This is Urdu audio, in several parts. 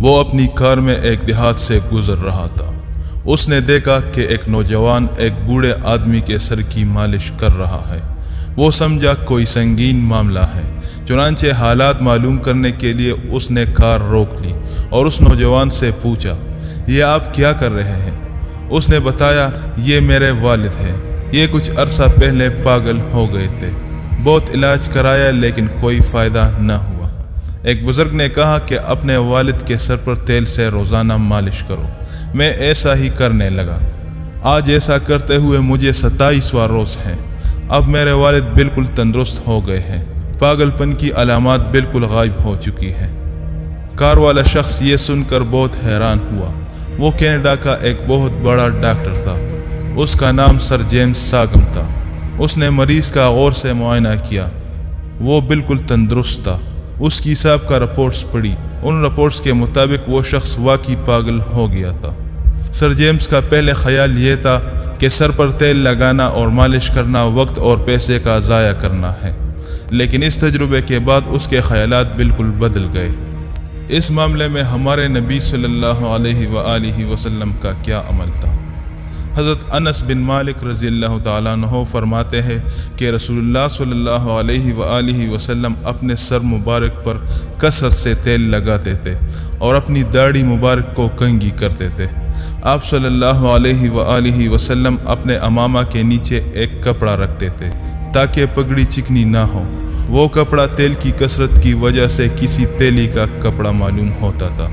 وہ اپنی کار میں ایک دیہات سے گزر رہا تھا۔ اس نے دیکھا کہ ایک نوجوان ایک بوڑھے آدمی کے سر کی مالش کر رہا ہے۔ وہ سمجھا کوئی سنگین معاملہ ہے، چنانچہ حالات معلوم کرنے کے لیے اس نے کار روک لی اور اس نوجوان سے پوچھا، یہ آپ کیا کر رہے ہیں؟ اس نے بتایا، یہ میرے والد ہیں، یہ کچھ عرصہ پہلے پاگل ہو گئے تھے، بہت علاج کرایا لیکن کوئی فائدہ نہ ہوا۔ ایک بزرگ نے کہا کہ اپنے والد کے سر پر تیل سے روزانہ مالش کرو۔ میں ایسا ہی کرنے لگا۔ آج ایسا کرتے ہوئے مجھے 27واں روز ہے۔ اب میرے والد بالکل تندرست ہو گئے ہیں، پاگل پن کی علامات بالکل غائب ہو چکی ہیں۔ کار والا شخص یہ سن کر بہت حیران ہوا۔ وہ کینیڈا کا ایک بہت بڑا ڈاکٹر تھا، اس کا نام سر جیمز ساگم تھا۔ اس نے مریض کا غور سے معائنہ کیا، وہ بالکل تندرست تھا۔ اس کی سابقہ رپورٹس پڑھی، ان رپورٹس کے مطابق وہ شخص واقعی پاگل ہو گیا تھا۔ سر جیمز کا پہلے خیال یہ تھا کہ سر پر تیل لگانا اور مالش کرنا وقت اور پیسے کا ضائع کرنا ہے، لیکن اس تجربے کے بعد اس کے خیالات بالکل بدل گئے۔ اس معاملے میں ہمارے نبی صلی اللہ علیہ وآلہ وسلم کا کیا عمل تھا؟ حضرت انس بن مالک رضی اللہ تعالیٰ عنہ فرماتے ہیں کہ رسول اللہ صلی اللہ علیہ وآلہ وسلم اپنے سر مبارک پر کثرت سے تیل لگاتے تھے اور اپنی داڑھی مبارک کو کنگھی کرتے تھے۔ آپ صلی اللہ علیہ وآلہ وسلم اپنے امامہ کے نیچے ایک کپڑا رکھتے تھے تاکہ پگڑی چکنی نہ ہو۔ وہ کپڑا تیل کی کثرت کی وجہ سے کسی تیلی کا کپڑا معلوم ہوتا تھا۔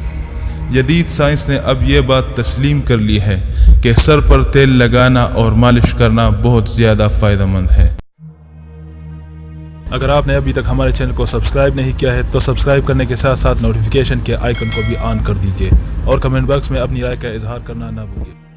جدید سائنس نے اب یہ بات تسلیم کر لی ہے کہ سر پر تیل لگانا اور مالش کرنا بہت زیادہ فائدہ مند ہے۔ اگر آپ نے ابھی تک ہمارے چینل کو سبسکرائب نہیں کیا ہے تو سبسکرائب کرنے کے ساتھ ساتھ نوٹیفیکیشن کے آئیکن کو بھی آن کر دیجیے اور کمنٹ باکس میں اپنی رائے کا اظہار کرنا نہ بھولیں۔